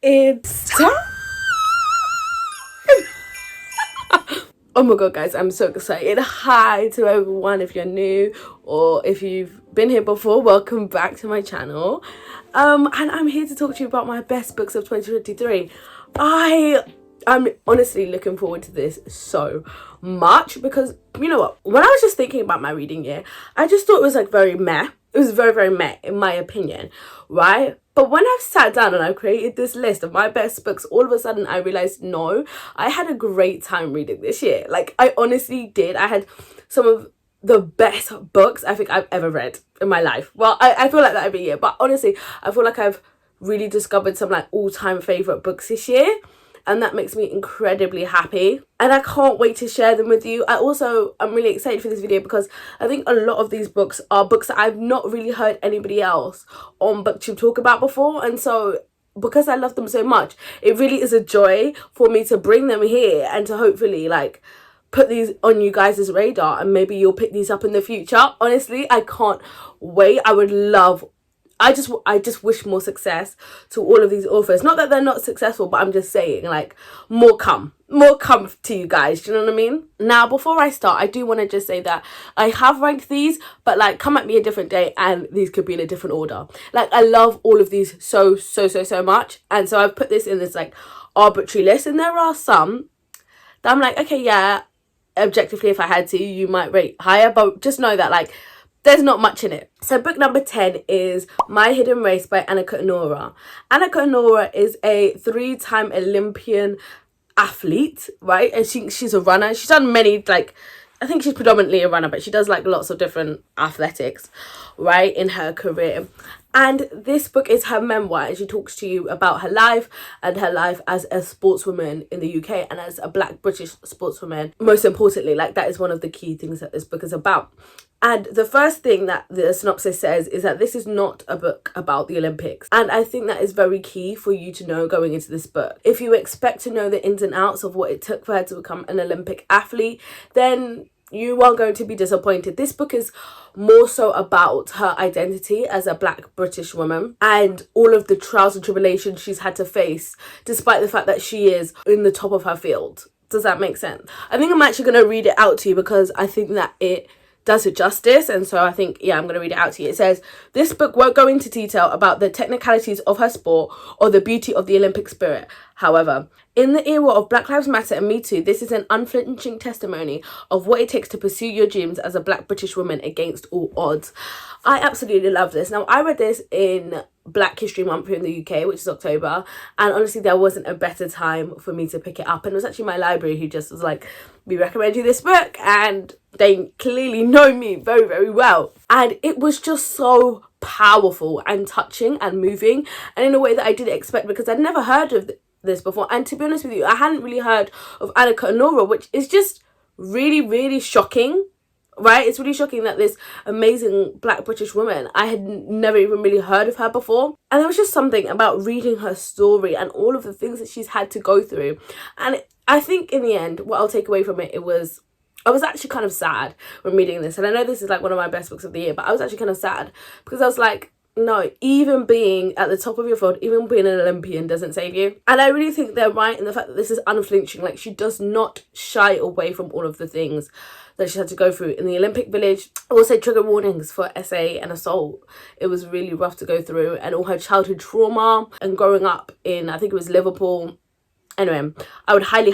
It's time. Oh my god, guys, I'm so excited. Hi to everyone. If you're new or if you've been here before, welcome back to my channel. And I'm here to talk to you about my best books of 2023. I'm honestly looking forward to this so much because, you know what, when I was just thinking about my reading year, I just thought it was like very meh. It was very, very meh in my opinion, right? But when I've sat down and I've created this list of my best books, all of a sudden I realized, no, I had a great time reading this year. Like, I honestly did. I had some of the best books I think I've ever read in my life. Well, I feel like that every year, but honestly, I feel like I've really discovered some like all-time favorite books this year, and that makes me incredibly happy, and I can't wait to share them with you. I'm really excited for this video because I think a lot of these books are books that I've not really heard anybody else on Booktube talk about before, and so because I love them so much, it really is a joy for me to bring them here and to hopefully like put these on you guys' radar, and maybe you'll pick these up in the future. Honestly, I can't wait. I just wish more success to all of these authors. Not that they're not successful, but I'm just saying, like, more come to you guys. Do you know what I mean? Now, before I start, I do want to just say that I have ranked these, but like, come at me a different day and these could be in a different order. Like, I love all of these so much, and so I've put this in this like arbitrary list, and there are some that I'm like, okay, yeah, objectively, if I had to, you might rate higher, but just know that like there's not much in it. So book number 10 is My Hidden Race by Annika Onora. Annika Onora is a 3-time Olympian athlete, right? And she's a runner. She's done many, like, I think she's predominantly a runner, but she does like lots of different athletics, right, in her career. And this book is her memoir, and she talks to you about her life and her life as a sportswoman in the UK and as a Black British sportswoman. Most importantly, like, that is one of the key things that this book is about. And the first thing that the synopsis says is that this is not a book about the Olympics. And I think that is very key for you to know going into this book. If you expect to know the ins and outs of what it took for her to become an Olympic athlete, then you are going to be disappointed. This book is more so about her identity as a Black British woman and all of the trials and tribulations she's had to face, despite the fact that she is in the top of her field. Does that make sense? I think I'm actually going to read it out to you because I think that it does it justice, and so I think, yeah, I'm going to read it out to you. It says, this book won't go into detail about the technicalities of her sport or the beauty of the Olympic spirit. However, in the era of Black Lives Matter and Me Too, this is an unflinching testimony of what it takes to pursue your dreams as a Black British woman against all odds. I absolutely love this. Now, I read this in Black History Month here in the UK, which is October, and honestly there wasn't a better time for me to pick it up, and it was actually my library who just was like, we recommend you this book, and they clearly know me very, very well, and it was just so powerful and touching and moving, and in a way that I didn't expect because I'd never heard of this before. And to be honest with you, I hadn't really heard of Annika Onora, which is just really shocking. Right, it's really shocking that this amazing Black British woman, I had never even really heard of her before, and there was just something about reading her story and all of the things that she's had to go through. And I think in the end, what I'll take away from it, I was actually kind of sad when reading this, and I know this is like one of my best books of the year, but I was actually kind of sad because I was like, no, even being at the top of your field, even being an Olympian doesn't save you. And I really think they're right in the fact that this is unflinching. Like, she does not shy away from all of the things that she had to go through in the Olympic Village. Also, trigger warnings for SA and assault. It was really rough to go through, and all her childhood trauma and growing up in, I think it was Liverpool. Anyway, I would highly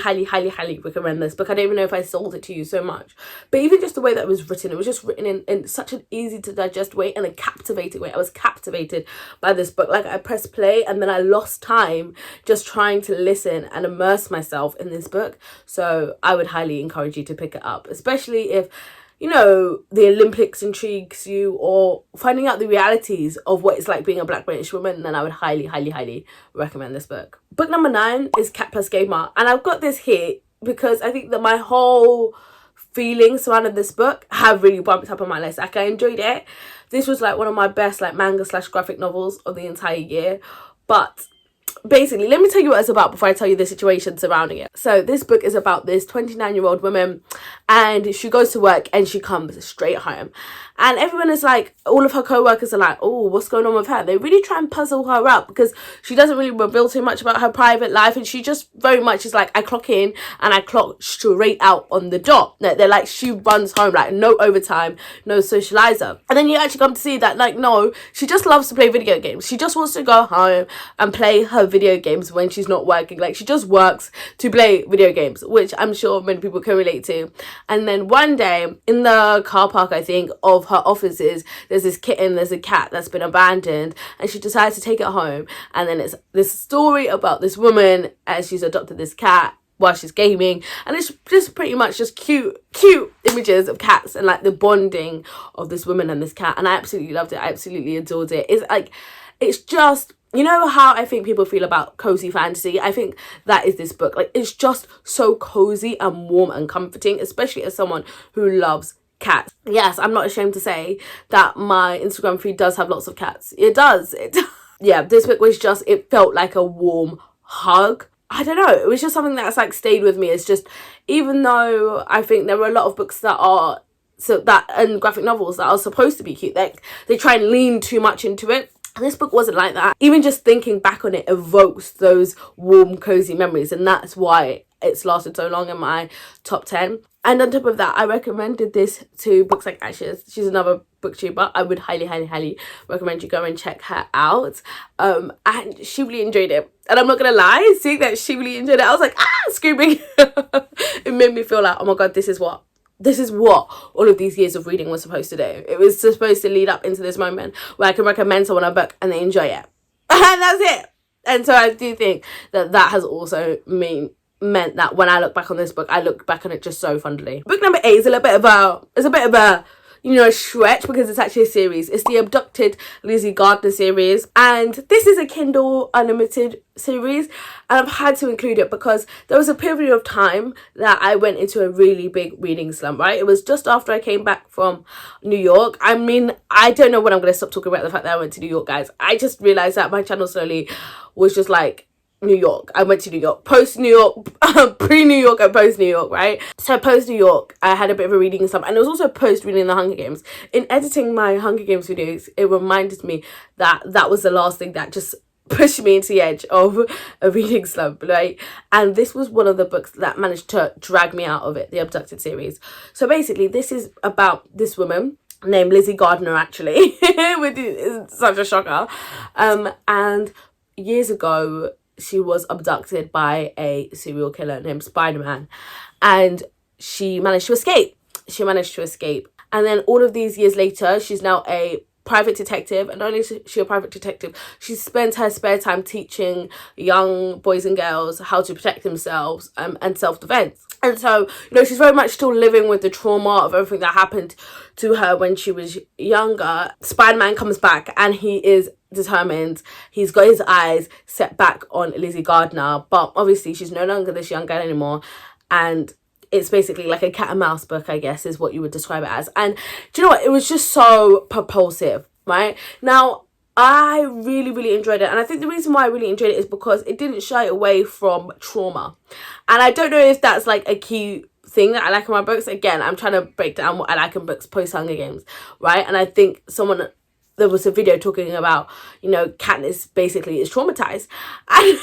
recommend this book. I don't even know if I sold it to you so much. But even just the way that it was written, it was just written in such an easy to digest way and a captivating way. I was captivated by this book. Like, I pressed play and then I lost time just trying to listen and immerse myself in this book. So I would highly encourage you to pick it up, especially if, you know, the Olympics intrigues you, or finding out the realities of what it's like being a Black British woman, then I would highly recommend this book. Book number 9 is Cat Plus Gamer, and I've got this here because I think that my whole feelings surrounding this book have really bumped up on my list. Like, I enjoyed it. This was like one of my best like manga / graphic novels of the entire year, but basically, let me tell you what it's about before I tell you the situation surrounding it. So this book is about this 29-year-old woman, and she goes to work and she comes straight home, and everyone is like, all of her co-workers are like, oh, what's going on with her? They really try and puzzle her up because she doesn't really reveal too much about her private life, and she just very much is like, I clock in and I clock straight out on the dot. They're like, she runs home, like no overtime, no socializer. And then you actually come to see that, like, no, she just loves to play video games. She just wants to go home and play her video games when she's not working. Like, she just works to play video games, which I'm sure many people can relate to. And then one day in the car park, I think, of her offices, there's this kitten, there's a cat that's been abandoned, and she decides to take it home. And then it's this story about this woman as she's adopted this cat while she's gaming, and it's just pretty much just cute images of cats and like the bonding of this woman and this cat. And I absolutely loved it. I absolutely adored it. It's like, it's just, you know how I think people feel about cozy fantasy? I think that is this book. Like, it's just so cozy and warm and comforting, especially as someone who loves cats. Yes, I'm not ashamed to say that my Instagram feed does have lots of cats. It does. Yeah, this book was just, it felt like a warm hug. I don't know, it was just something that's like stayed with me. It's just, even though I think there are a lot of books that are and graphic novels that are supposed to be cute, like they try and lean too much into it, this book wasn't like that. Even just thinking back on it evokes those warm, cozy memories, and that's why it's lasted so long in my top 10. And on top of that, I recommended this to Books Like Ashes. She's another booktuber. I would highly recommend you go and check her out. And she really enjoyed it. And I'm not gonna lie, seeing that she really enjoyed it, I was like, screaming. It made me feel like, oh my god, this is what all of these years of reading was supposed to do. It was supposed to lead up into this moment where I can recommend someone a book and they enjoy it. And that's it. And so I do think that has also meant that when I look back on this book, I look back on it just so fondly. Book number 8 is a bit of a stretch because it's actually a series. It's the Abducted Lizzie Gardner series, and this is a Kindle Unlimited series, and I've had to include it because there was a period of time that I went into a really big reading slump, right? It was just after I came back from New York. I mean, I don't know when I'm going to stop talking about the fact that I went to New York, guys. I just realised that my channel slowly was just like, New York. I went to New York, post New York, pre-New York and post New York, right? So post New York, I had a bit of a reading slump, and it was also post reading the Hunger Games. In editing my Hunger Games videos, it reminded me that that was the last thing that just pushed me into the edge of a reading slump, right? And this was one of the books that managed to drag me out of it, the Abducted series. So basically, this is about this woman named Lizzie Gardner, actually, which is such a shocker. And years ago, she was abducted by a serial killer named Spider-Man, and she managed to escape. And then all of these years later, she's now a private detective, and not only is she a private detective, she spends her spare time teaching young boys and girls how to protect themselves and self-defense. And so, she's very much still living with the trauma of everything that happened to her when she was younger. Spider-Man comes back, and he is determined. He's got his eyes set back on Lizzie Gardner, but obviously she's no longer this young girl anymore, and it's basically like a cat and mouse book, I guess, is what you would describe it as. And do you know what? It was just so propulsive, right? Now, I really enjoyed it, and I think the reason why I really enjoyed it is because it didn't shy away from trauma. And I don't know if that's like a key thing that I like in my books. Again, I'm trying to break down what I like in books post Hunger Games, right? And I think there was a video talking about, Katniss basically is traumatized. And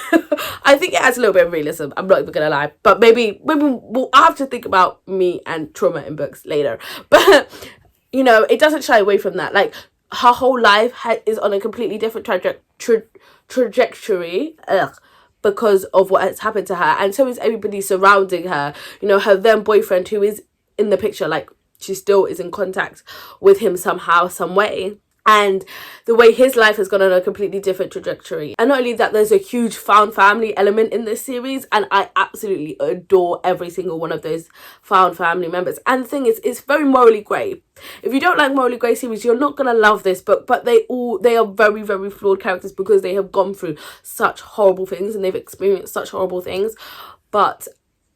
I think it adds a little bit of realism. I'm not even going to lie. But maybe we'll have to think about me and trauma in books later. But, it doesn't shy away from that. Like, her whole life is on a completely different trajectory. Because of what has happened to her. And so is everybody surrounding her. Her then boyfriend, who is in the picture, like, she still is in contact with him somehow, some way. And the way his life has gone on a completely different trajectory. And not only that, there's a huge found family element in this series, and I absolutely adore every single one of those found family members. And the thing is, it's very morally grey. If you don't like morally grey series, you're not gonna love this book. But they are very flawed characters because they have gone through such horrible things and they've experienced such horrible things. But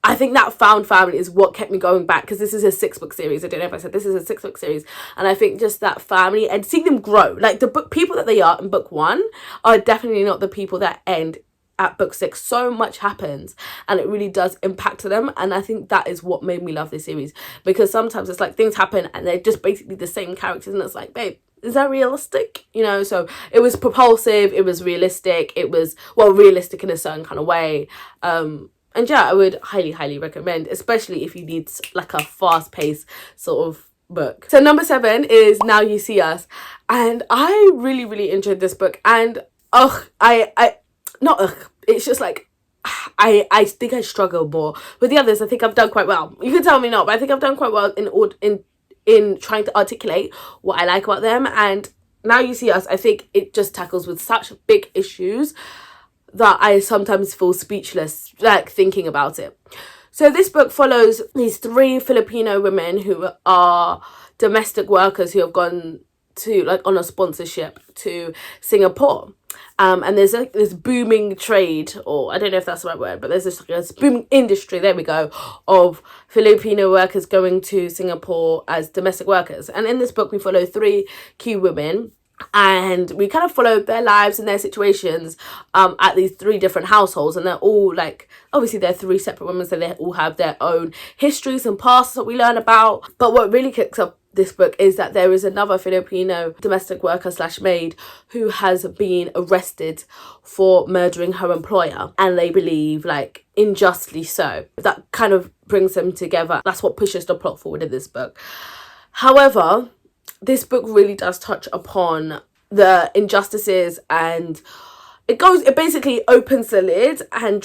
I think that found family is what kept me going back, because this is a 6-book series. I don't know if I said this is a 6-book series. And I think just that family and seeing them grow, like the people that they are in book 1 are definitely not the people that end at book 6, so much happens and it really does impact them. And I think that is what made me love this series, because sometimes it's like things happen and they're just basically the same characters, and it's like, babe, is that realistic? You know, so it was propulsive, it was realistic, it was, well, realistic in a certain kind of way. And yeah, I would highly recommend, especially if you need like a fast-paced sort of book. So number 7 is Now You See Us, and I really enjoyed this book. And it's just like I think I struggle more with the others. I think I've done quite well. You can tell me not, but I think I've done quite well in trying to articulate what I like about them. And Now You See Us, I think it just tackles with such big issues that I sometimes feel speechless, like, thinking about it. So this book follows these 3 Filipino women who are domestic workers who have gone to, like, on a sponsorship to Singapore. And there's like this booming trade, or I don't know if that's the right word, but there's this booming industry, there we go, of Filipino workers going to Singapore as domestic workers. And in this book we follow 3 key women, and we kind of follow their lives and their situations at these 3 different households. And they're all, like, obviously they're 3 separate women, so they all have their own histories and pasts that we learn about. But what really kicks up this book is that there is another Filipino domestic worker / maid who has been arrested for murdering her employer, and they believe, like, unjustly so. That kind of brings them together. That's what pushes the plot forward in this book. However, this book really does touch upon the injustices, and it basically opens the lid and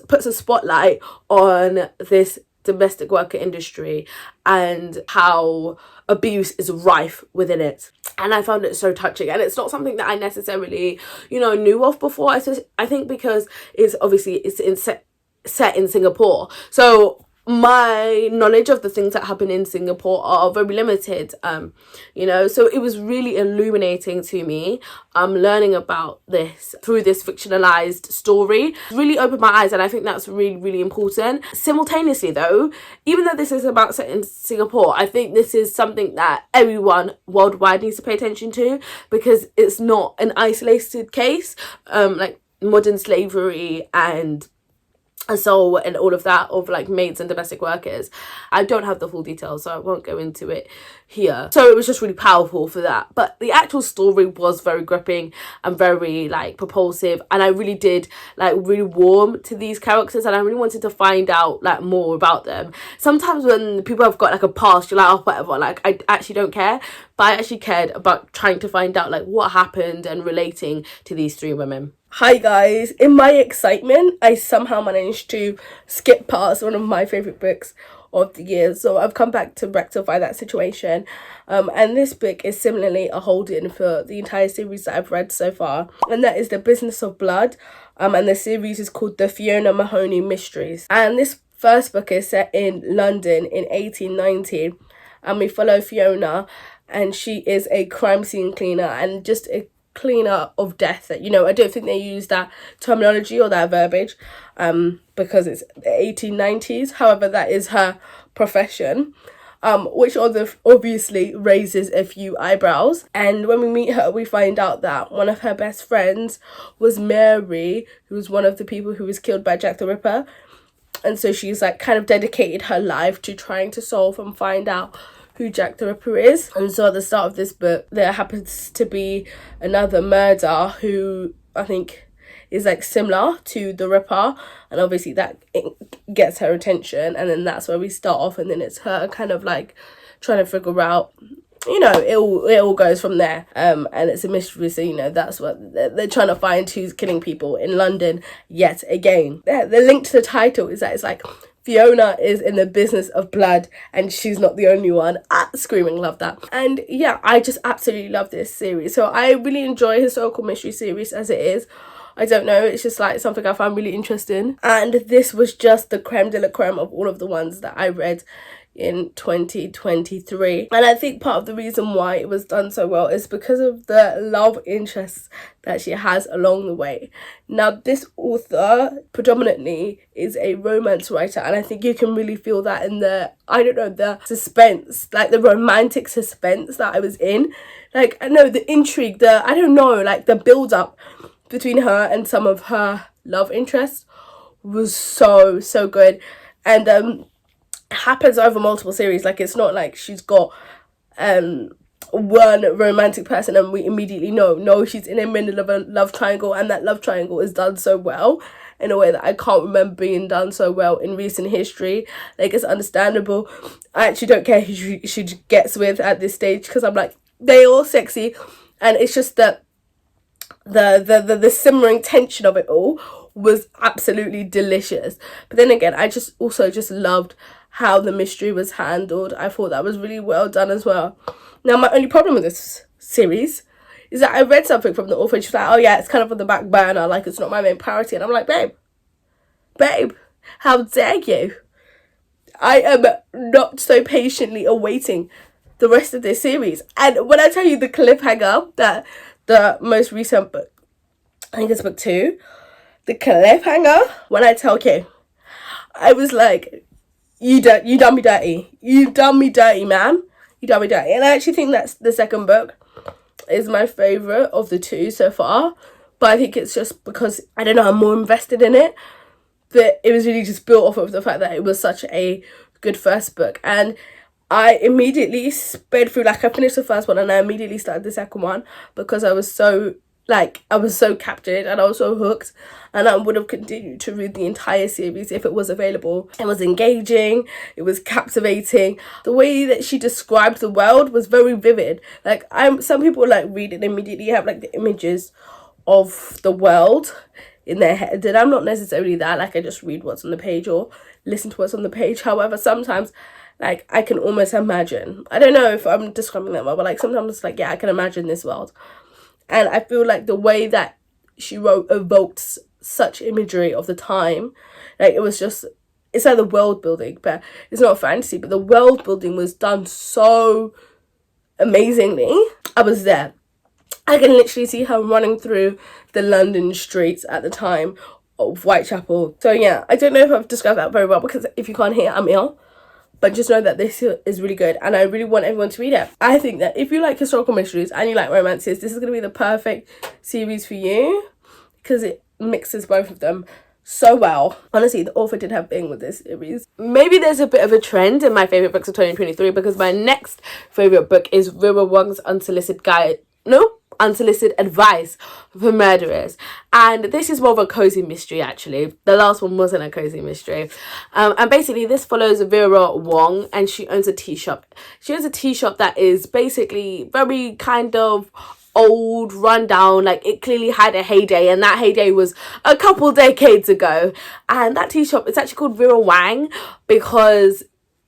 puts a spotlight on this domestic worker industry and how abuse is rife within it. And I found it so touching, and it's not something that I necessarily, knew of before. I think because it's set in Singapore, so my knowledge of the things that happen in Singapore are very limited, so it was really illuminating to me learning about this through this fictionalized story. It really opened my eyes, and I think that's really important. Simultaneously though, even though this is about set in Singapore, I think this is something that everyone worldwide needs to pay attention to, because it's not an isolated case, like modern slavery and assault and all of that of, like, maids and domestic workers. I don't have the full details, so I won't go into it here. So it was just really powerful for that. But the actual story was very gripping and very, like, propulsive, and I really did, like, really warm to these characters, and I really wanted to find out, like, more about them. Sometimes when people have got, like, a past, you're like, oh, whatever, like, I actually don't care. But I actually cared about trying to find out, like, what happened and relating to these 3 women. Hi guys, in my excitement I somehow managed to skip past one of my favourite books of the year, so I've come back to rectify that situation, and this book is similarly a hold-in for the entire series that I've read so far, and that is The Business of Blood, and the series is called The Fiona Mahoney Mysteries. And this first book is set in London in 1890, and we follow Fiona, and she is a crime scene cleaner, and just a cleaner of death. That, I don't think they use that terminology or that verbiage because it's the 1890s. However, that is her profession, which obviously raises a few eyebrows. And when we meet her, we find out that one of her best friends was Mary, who was one of the people who was killed by Jack the Ripper. And so she's, like, kind of dedicated her life to trying to solve and find out who Jack the Ripper is. And so at the start of this book, there happens to be another murder who I think is, like, similar to the Ripper, and obviously that gets her attention, and then that's where we start off, and then it's her kind of, like, trying to figure out, it all goes from there, and it's a mystery. So that's what they're trying to find, who's killing people in London yet again. The link to the title is that it's like Fiona is in the business of blood, and she's not the only one. Screaming love that. And yeah, I just absolutely love this series. So I really enjoy historical mystery series as it is. I don't know, it's just, like, something I find really interesting. And this was just the creme de la creme of all of the ones that I read in 2023, and I think part of the reason why it was done so well is because of the love interests that she has along the way. Now, this author predominantly is a romance writer, and I think you can really feel that in the suspense, like the romantic suspense that I was in. Like, I know the intrigue, the build up between her and some of her love interest was so good. And happens over multiple series. Like, it's not like she's got one romantic person and we immediately know. No, she's in the middle of a love triangle, and that love triangle is done so well in a way that I can't remember being done so well in recent history. Like, it's understandable. I actually don't care who she gets with at this stage, because I'm like, they're all sexy, and it's just that the simmering tension of it all was absolutely delicious. But then again, I just loved how the mystery was handled. I thought that was really well done as well. Now, my only problem with this series is that I read something from the author, and she was like, oh yeah, it's kind of on the back burner, like, it's not my main priority. And I'm like, babe, how dare you? I am not so patiently awaiting the rest of this series. And when I tell you the cliffhanger, that the most recent book, I think it's book 2, the cliffhanger, when I tell you, I was like, you done me dirty. You done me dirty, man. You done me dirty. And I actually think that's the second book is my favourite of the 2 so far. But I think it's just because, I don't know, I'm more invested in it. But it was really just built off of the fact that it was such a good first book. And I immediately sped through, like, I finished the first one and I immediately started the second one because I was so captured and I was so hooked, and I would have continued to read the entire series if it was available. It was engaging, it was captivating. The way that she described the world was very vivid. Like, some people like read it and immediately have like the images of the world in their head, and I'm not necessarily that. Like, I just read what's on the page or listen to what's on the page. However, sometimes, like, I can almost imagine. I don't know if I'm describing that well, but like sometimes it's like, yeah, I can imagine this world. And I feel like the way that she wrote evoked such imagery of the time. Like, it was just, it's like the world building, but it's not fantasy, but the world building was done so amazingly. I was there. I can literally see her running through the London streets at the time of Whitechapel. So yeah, I don't know if I've described that very well, because if you can't hear, I'm ill. But just know that this is really good, and I really want everyone to read it. I think that if you like historical mysteries and you like romances, this is going to be the perfect series for you, because it mixes both of them so well. Honestly, the author did have thing with this series. Maybe there's a bit of a trend in my favourite books of 2023, because my next favourite book is Vera Wong's Unsolicited Advice for Murderers, and this is more of a cozy mystery. Actually, the last one wasn't a cozy mystery, and basically this follows Vera Wong, and she owns a tea shop. She owns a tea shop that is basically very kind of old, rundown. Like, it clearly had a heyday, and that heyday was a couple decades ago. And that tea shop, it's actually called Vera Wang because,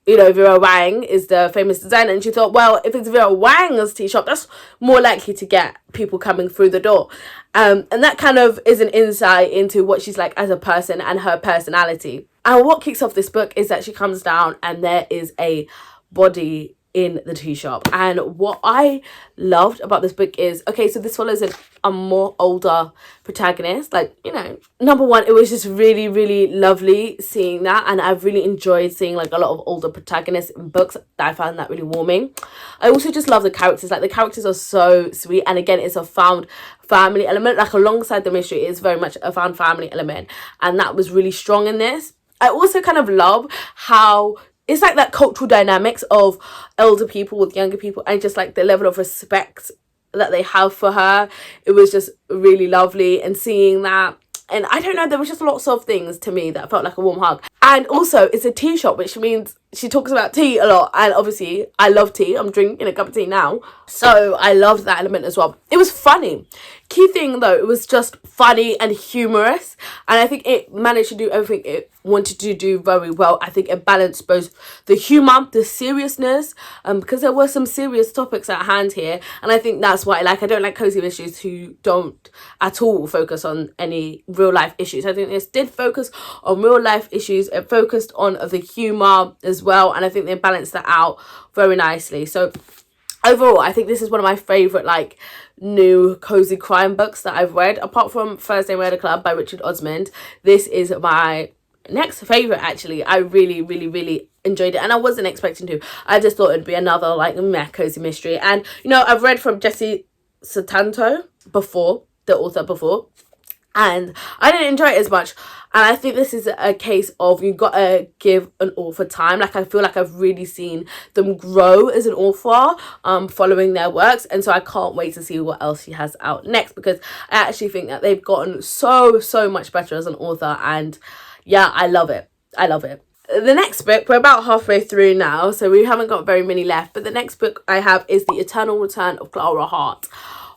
you know, Vera Wang is the famous designer, and she thought, well, if it's Vera Wang's tea shop, that's more likely to get people coming through the door. And that kind of is an insight into what she's like as a person and her personality. And what kicks off this book is that she comes down and there is a body in the tea shop. And what I loved about this book is, okay, so this follows a more older protagonist. Like, you know, number one, it was just really, really lovely seeing that, and I've really enjoyed seeing like a lot of older protagonists in books. That I found that really warming. I also just love the characters. Like, the characters are so sweet, and again, it's a found family element. Like, alongside the mystery, it's very much a found family element, and that was really strong in this. I also kind of love how it's like that cultural dynamics of elder people with younger people, and just like the level of respect that they have for her. It was just really lovely, and seeing that, and I don't know, there was just lots of things to me that felt like a warm hug. And also, it's a tea shop, which means she talks about tea a lot, and obviously I love tea. I'm drinking a cup of tea now, so I loved that element as well. It was funny. Key thing though, it was just funny and humorous, and I think it managed to do everything it wanted to do very well. I think it balanced both the humour, the seriousness, because there were some serious topics at hand here, and I think that's why I don't like cozy mysteries who don't at all focus on any real life issues. I think this did focus on real life issues. It focused on the humour as well, and I think they balanced that out very nicely. So overall, I think this is one of my favourite like new cozy crime books that I've read, apart from Thursday Murder Club by Richard Osmond. This is my next favourite, actually. I really, really, really enjoyed it, and I wasn't expecting to. I just thought it'd be another like meh cozy mystery. And you know, I've read from Jesse Sutanto before, the author before, and I didn't enjoy it as much. And I think this is a case of you've got to give an author time. Like, I feel like I've really seen them grow as an author following their works, and so I can't wait to see what else she has out next, because I actually think that they've gotten so much better as an author, and yeah, I love it. The next book, we're about halfway through now, so we haven't got very many left, but the next book I have is The Eternal Return of Clara Hart.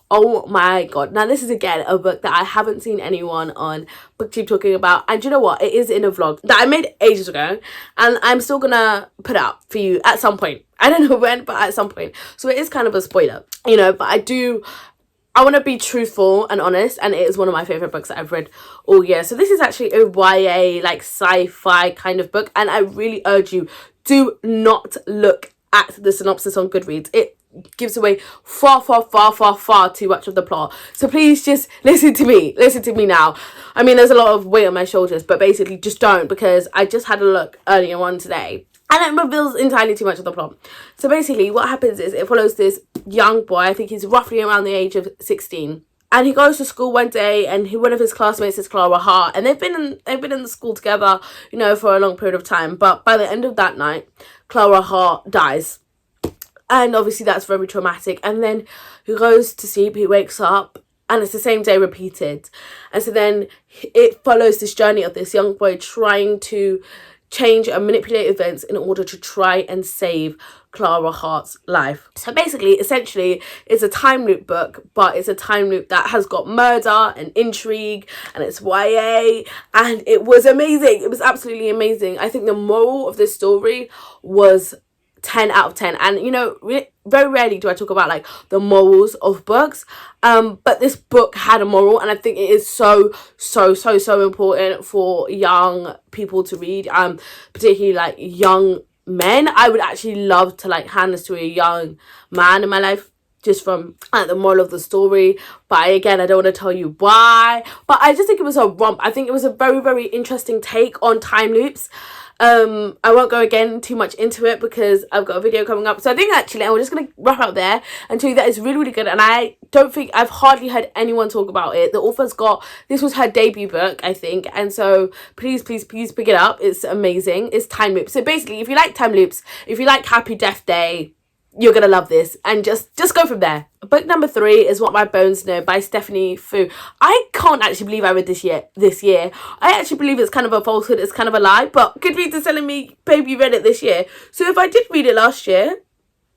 Oh my god. Now, this is again a book that I haven't seen anyone on Booktube talking about, and you know what, it is in a vlog that I made ages ago, and I'm still gonna put out for you at some point. I don't know when, but at some point, so it is kind of a spoiler, you know, but I want to be truthful and honest, and it is one of my favorite books that I've read all year. So this is actually a YA, like, sci-fi kind of book, and I really urge you, do not look at the synopsis on Goodreads. It gives away far too much of the plot, so please just listen to me now. I mean, there's a lot of weight on my shoulders, but basically just don't, because I just had a look earlier on today and it reveals entirely too much of the plot. So basically what happens is it follows this young boy. I think he's roughly around the age of 16, and he goes to school one day, and one of his classmates is Clara Hart, and they've been in the school together, you know, for a long period of time. But by the end of that night, Clara Hart dies. And obviously that's very traumatic. And then he goes to sleep, he wakes up, and it's the same day repeated. And so then it follows this journey of this young boy trying to change and manipulate events in order to try and save Clara Hart's life. So basically, essentially, it's a time loop book, but it's a time loop that has got murder and intrigue, and it's YA, and it was amazing. It was absolutely amazing. I think the moral of this story was 10 out of 10, and you know, very rarely do I talk about like the morals of books, but this book had a moral, and I think it is so important for young people to read, particularly like young men. I would actually love to like hand this to a young man in my life, just from the moral of the story, but again, I don't want to tell you why, but I just think it was a romp. I think it was a very interesting take on time loops. I won't go again too much into it because I've got a video coming up. So I think actually I'm just going to wrap up there and tell you that it's really good, and I don't think I've hardly heard anyone talk about it. The author's this was her debut book, I think, and so please pick it up. It's amazing. It's time loops. So basically, if you like time loops, if you like Happy Death Day, you're gonna love this, and just go from there. Book number 3 is What My Bones Know by Stephanie Fu. I can't actually believe I read this year. I actually believe it's kind of a falsehood, it's kind of a lie, but Goodreads is telling me, babe, you read it this year. So if I did read it last year,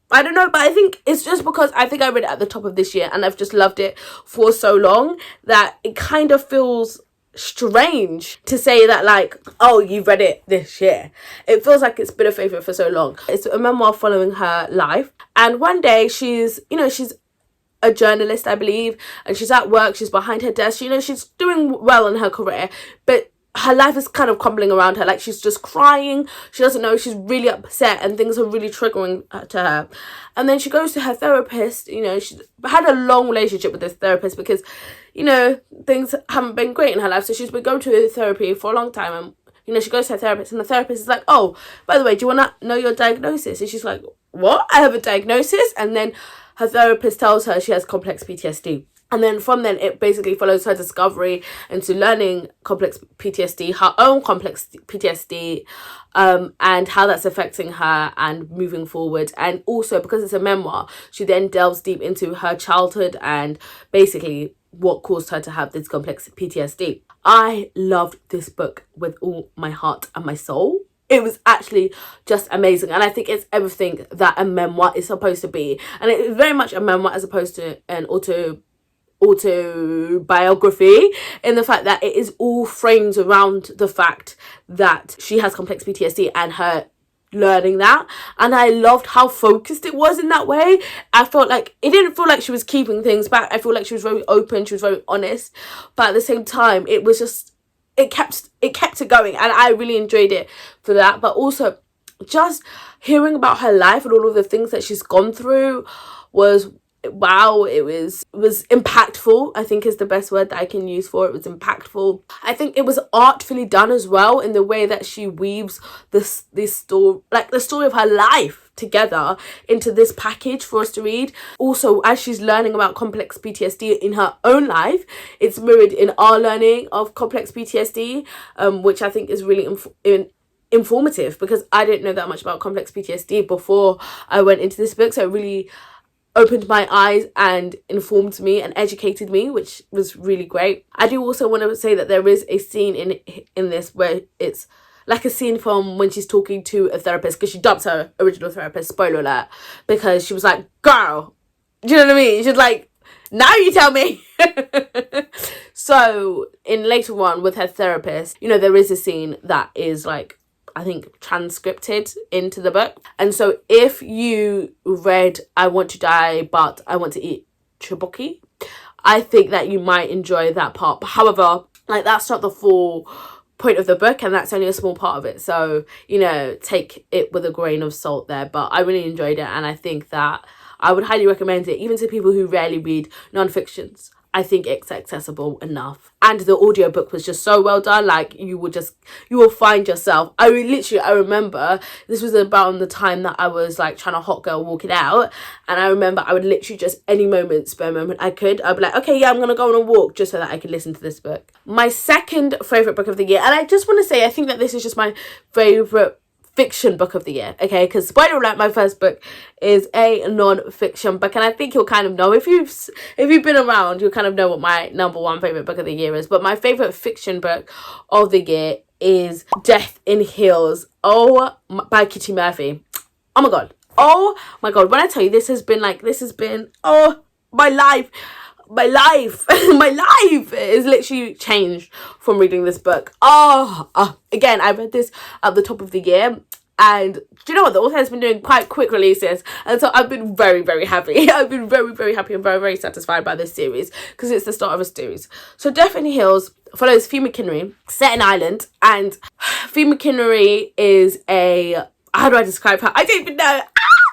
I don't know, but I think it's just because I think I read it at the top of this year, and I've just loved it for so long that it kind of feels strange to say that, like, oh, you've read it this year. It feels like it's been a favourite for so long. It's a memoir following her life, and one day she's a journalist, I believe, and she's at work, she's behind her desk, she's doing well in her career, but her life is kind of crumbling around her. Like, she's just crying, she doesn't know, she's really upset, and things are really triggering to her. And then she goes to her therapist. She's had a long relationship with this therapist because things haven't been great in her life, so she's been going to therapy for a long time, and she goes to her therapist, and the therapist is like, oh, by the way, do you want to know your diagnosis? And she's like, what? I have a diagnosis? And then her therapist tells her she has complex PTSD. And then from then, it basically follows her discovery into learning complex PTSD, her own complex PTSD, and how that's affecting her and moving forward. And also, because it's a memoir, she then delves deep into her childhood and basically what caused her to have this complex PTSD. I loved this book with all my heart and my soul. It was actually just amazing, and I think it's everything that a memoir is supposed to be. And it is very much a memoir as opposed to an autobiography, in the fact that it is all framed around the fact that she has complex PTSD and her learning that. And I loved how focused it was in that way. I felt like it didn't feel like she was keeping things back. I feel like she was very open, she was very honest, but at the same time it was just, it kept it going, and I really enjoyed it for that. But also just hearing about her life and all of the things that she's gone through was, wow, it was impactful, I think is the best word that I can use for it. It was impactful. I think it was artfully done as well, in the way that she weaves this story, like the story of her life together into this package for us to read. Also, as she's learning about complex PTSD in her own life, it's mirrored in our learning of complex PTSD, which I think is really informative, because I didn't know that much about complex PTSD before I went into this book. So it really opened my eyes and informed me and educated me, which was really great. I do also want to say that there is a scene in this where it's like a scene from when she's talking to a therapist, because she dumped her original therapist, spoiler alert, because she was like, girl, do you know what I mean? She's like, now you tell me. So in later on with her therapist, you know, there is a scene that is like, I think, transcripted into the book. And so if you read I Want to Die but I Want to Eat Tteokbokki, I think that you might enjoy that part. However, like, that's not the full point of the book, and that's only a small part of it, so, you know, take it with a grain of salt there. But I really enjoyed it, and I think that I would highly recommend it, even to people who rarely read non-fictions. I think it's accessible enough. And the audiobook was just so well done. Like, you will find yourself. I remember this was about the time that I was like trying to hot girl walk it out, and I remember I would literally just any spare moment I'd be like, okay, yeah, I'm gonna go on a walk just so that I could listen to this book. My second favorite book of the year, and I just want to say, I think that this is just my favorite fiction book of the year, okay? Because spoiler alert, my first book is a non-fiction book, and I think you'll kind of know, if you've been around, you'll kind of know what my number one favorite book of the year is. But my favorite fiction book of the year is Death in Heels, by Kitty Murphy. Oh my god, when I tell you, this has been my life my life is literally changed from reading this book. Again, I read this at the top of the year, and do you know what, the author has been doing quite quick releases, and so I've been very, very happy. I've been very, very happy and very, very satisfied by this series, because it's the start of a series. So Death in Heels follows Fee McKinnery, set in Ireland, and Fee McKinnery is how do I describe her? I don't even know.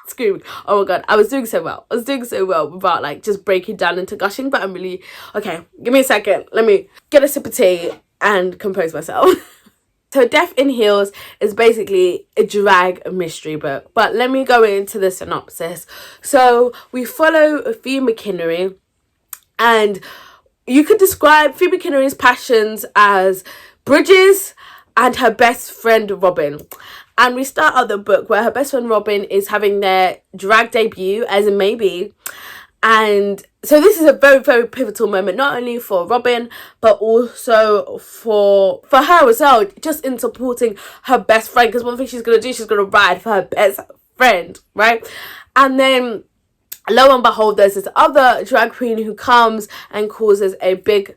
Screaming. Oh my god, I was doing so well without like just breaking down into gushing, but I'm really okay. Give me a second, let me get a sip of tea and compose myself. So Death in Heels is basically a drag mystery book, but let me go into the synopsis. So we follow Fee McKinnery, and you could describe Fee McKinnery's passions as bridges and her best friend Robin. And we start out the book where her best friend Robin is having their drag debut as a maybe. And so this is a very, very pivotal moment, not only for Robin, but also for her as well, just in supporting her best friend. Because one thing she's going to do, she's going to ride for her best friend, right? And then, lo and behold, there's this other drag queen who comes and causes a big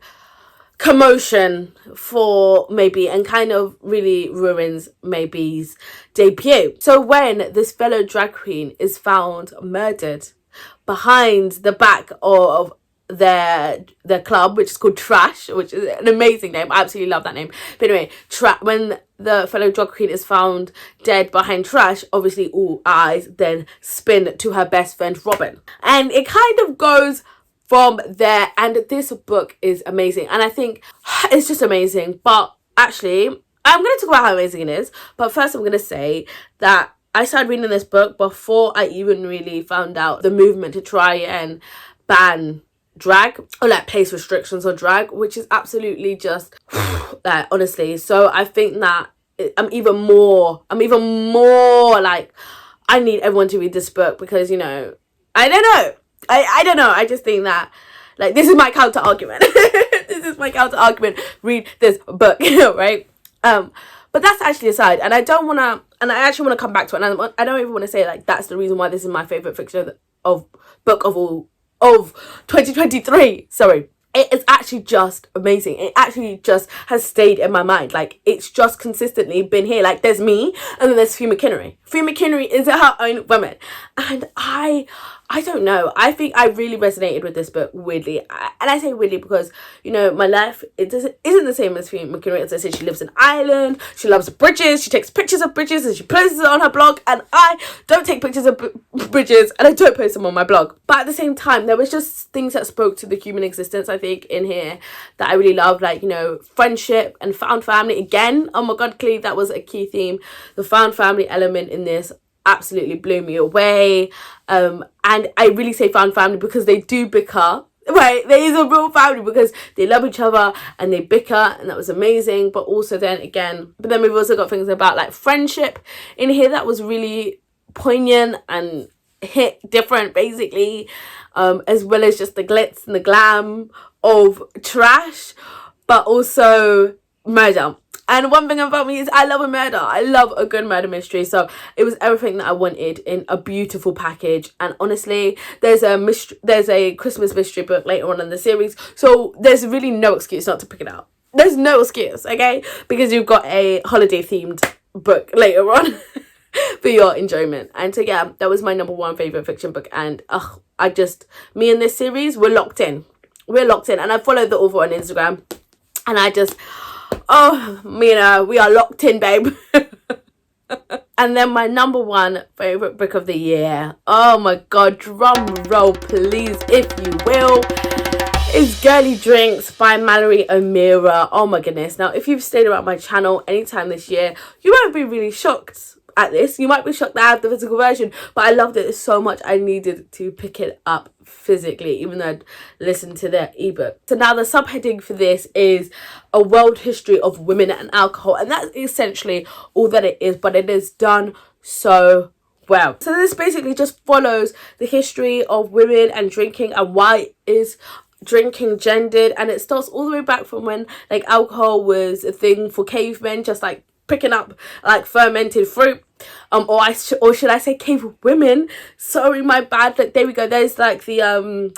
commotion for Maybe, and kind of really ruins Maybe's debut. So when this fellow drag queen is found murdered behind the back of their club, which is called Trash, which is an amazing name. I absolutely love that name. But anyway, when the fellow drag queen is found dead behind Trash, obviously all eyes then spin to her best friend Robin, and it kind of goes from there. And this book is amazing, and I think it's just amazing. But actually, I'm going to talk about how amazing it is, but first I'm going to say that I started reading this book before I even really found out the movement to try and ban drag, or like place restrictions on drag, which is absolutely just like, honestly. So I think that I'm even more like, I need everyone to read this book, because, you know, I don't know. I just think that, like, this is my counter argument. Read this book, right? But that's actually aside, and I actually want to come back to it, and I don't even want to say like that's the reason why this is my favorite fiction of book of 2023. Sorry. It is actually just amazing. It actually just has stayed in my mind. Like, it's just consistently been here. Like, there's me, and then there's Fee McKinnery. Fee McKinnery is her own woman. And I don't know. I think I really resonated with this book, weirdly. And I say weirdly because, you know, my life isn't the same as Fee McKinnery. As I said, she lives in Ireland. She loves bridges. She takes pictures of bridges and she posts it on her blog. And I don't take pictures of bridges, and I don't post them on my blog. But at the same time, there was just things that spoke to the human existence, I think, in here that I really loved. Like, you know, friendship and found family. Again, oh my god, clearly that was a key theme. The found family element in this absolutely blew me away. And I really say found family because they do bicker. Right, there is a real family because they love each other and they bicker, and that was amazing. But also then again, but then we've also got things about like friendship in here that was really poignant and hit different basically, as well as just the glitz and the glam of trash, but also murder. And one thing about me is I love a murder. I love a good murder mystery. So it was everything that I wanted in a beautiful package. And honestly, there's a Christmas mystery book later on in the series. So there's really no excuse not to pick it up. There's no excuse, okay? Because you've got a holiday themed book later on for your enjoyment. And so yeah, that was my number one favorite fiction book. And me and this series, we're locked in. We're locked in. And I followed the author on Instagram. And I just... oh, Mina, we are locked in, babe. And then my number one favorite book of the year, oh my god, drum roll please if you will, is Girly Drinks by Mallory O'Meara. Oh my goodness. Now if you've stayed around my channel anytime this year, you won't be really shocked at this. You might be shocked that I have the physical version, but I loved it so much I needed to pick it up physically, even though I'd listened to the ebook. So now the subheading for this is a world history of women and alcohol, and that's essentially all that it is, but it is done so well. So this basically just follows the history of women and drinking and why is drinking gendered, and it starts all the way back from when like alcohol was a thing for cavemen, just like picking up like fermented fruit, or should I say cave women, sorry, my bad. Like there we go, there's like the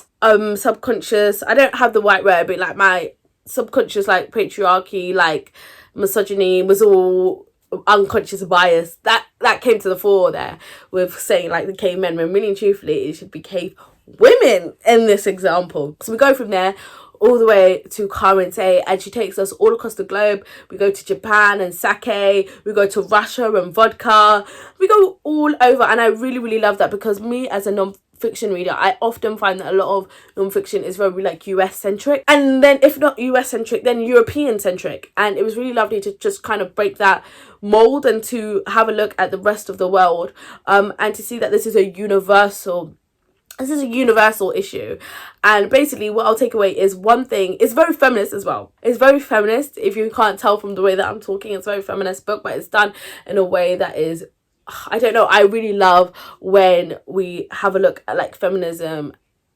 subconscious, I don't have the right word, but like my subconscious like patriarchy, like misogyny was all unconscious bias that came to the fore there with saying like the cavemen, when really and truthfully it should be cave women in this example. So we go from there all the way to current day, and she takes us all across the globe. We go to Japan and sake, we go to Russia and vodka, we go all over, and I really, really love that because me as a non-fiction reader, I often find that a lot of non-fiction is very like US centric, and then if not US centric, then European centric, and it was really lovely to just kind of break that mold and to have a look at the rest of the world, and to see that this is a universal issue. And basically what I'll take away is one thing, it's very feminist as well. It's very feminist, if you can't tell from the way that I'm talking. It's a very feminist book, but it's done in a way that is, I don't know, I really love when we have a look at like feminism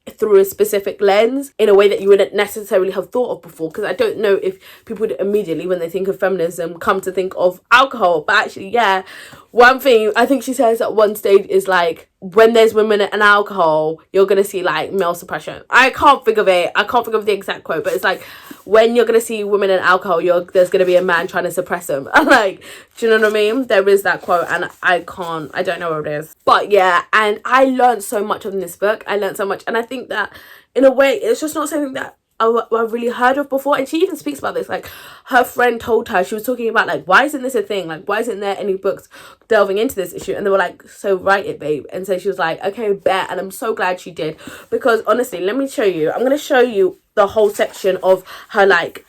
through a specific lens in a way that you wouldn't necessarily have thought of before, because I don't know if people would immediately, when they think of feminism, come to think of alcohol. But actually, yeah, one thing I think she says at one stage is like, when there's women and alcohol, you're gonna see like male suppression. I can't think of the exact quote, but it's like, when you're gonna see women and alcohol, there's gonna be a man trying to suppress them. Like, do you know what I mean? There is that quote, and I don't know what it is, but yeah. And I learned so much from this book. I learned so much, and I think that in a way it's just not something that I really heard of before. And she even speaks about this, like her friend told her, she was talking about like, why isn't this a thing, like why isn't there any books delving into this issue? And they were like, so write it, babe. And so she was like, okay, bet. And I'm so glad she did, because honestly, let me show you, I'm going to show you the whole section of her like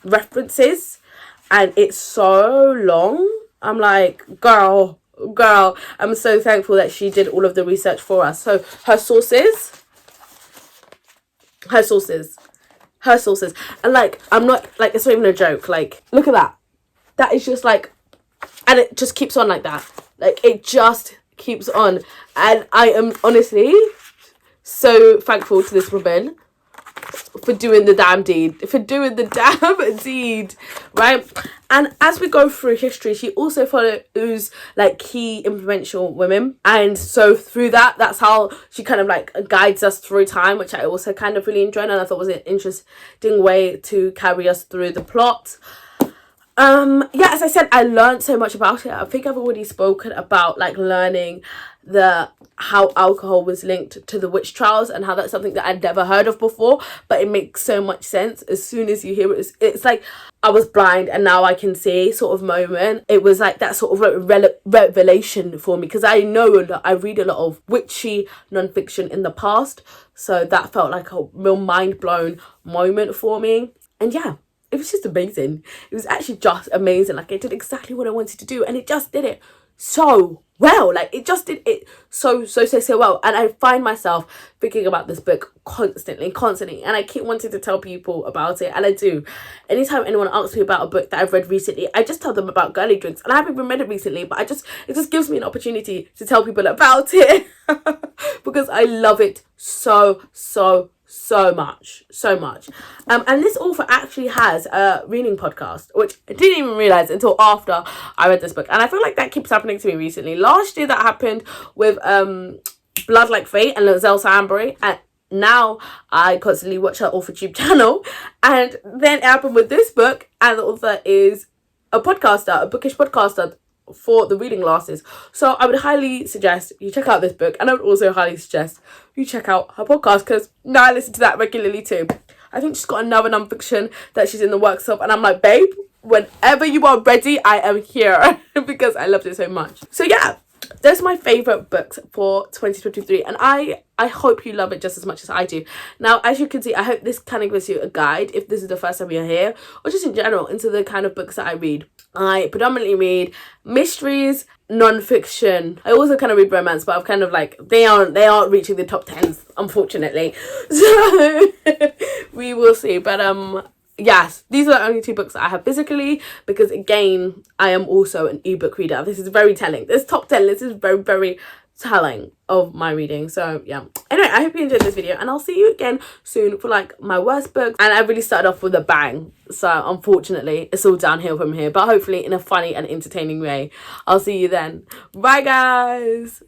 references, and it's so long. I'm like, girl, I'm so thankful that she did all of the research for us. So her sources, and like, I'm not like, it's not even a joke, like look at that is just like, and it just keeps on like that, like it just keeps on. And I am honestly so thankful to this woman for doing the damn deed, right? And as we go through history, she also follows like key influential women, and so through that's how she kind of like guides us through time, which I also kind of really enjoyed, and I thought was an interesting way to carry us through the plot. Yeah, as I said, I learned so much about it. I think I've already spoken about like learning how alcohol was linked to the witch trials, and how that's something that I'd never heard of before, but it makes so much sense as soon as you hear it. It's like I was blind and now I can see sort of moment. It was like that sort of revelation for me, because I know that I read a lot of witchy non-fiction in the past, so that felt like a real mind-blown moment for me. And yeah, it was just amazing. It was actually just amazing. Like, it did exactly what I wanted to do, and it just did it so well. Like, it just did it so well. And I find myself thinking about this book constantly, and I keep wanting to tell people about it, and I do. Anytime anyone asks me about a book that I've read recently, I just tell them about Girly Drinks, and I haven't even read it recently, but it just gives me an opportunity to tell people about it because I love it so much. And this author actually has a reading podcast, which I didn't even realize until after I read this book, and I feel like that keeps happening to me recently. Last year that happened with Blood Like Fate and Lizelle Sambury, and now I constantly watch her Authortube channel, and then it happened with this book, and the author is a bookish podcaster for the reading glasses. So I would highly suggest you check out this book, and I would also highly suggest you check out her podcast, because now I listen to that regularly too. I think she's got another non-fiction that she's in the works of, and I'm like, babe, whenever you are ready, I am here because I loved it so much. So yeah, those are my favourite books for 2023, and I hope you love it just as much as I do. Now, as you can see, I hope this kind of gives you a guide, if this is the first time you're here, or just in general, into the kind of books that I read. I predominantly read mysteries, non-fiction. I also kind of read romance, but I've kind of like, they aren't reaching the top 10s, unfortunately. So we will see. But yes, these are the only two books that I have physically, because again, I am also an ebook reader. This is very telling. This top 10 list is very telling of my reading. So yeah, anyway, I hope you enjoyed this video, and I'll see you again soon for like my worst books. And I really started off with a bang, so unfortunately it's all downhill from here, but hopefully in a funny and entertaining way. I'll see you then. Bye guys.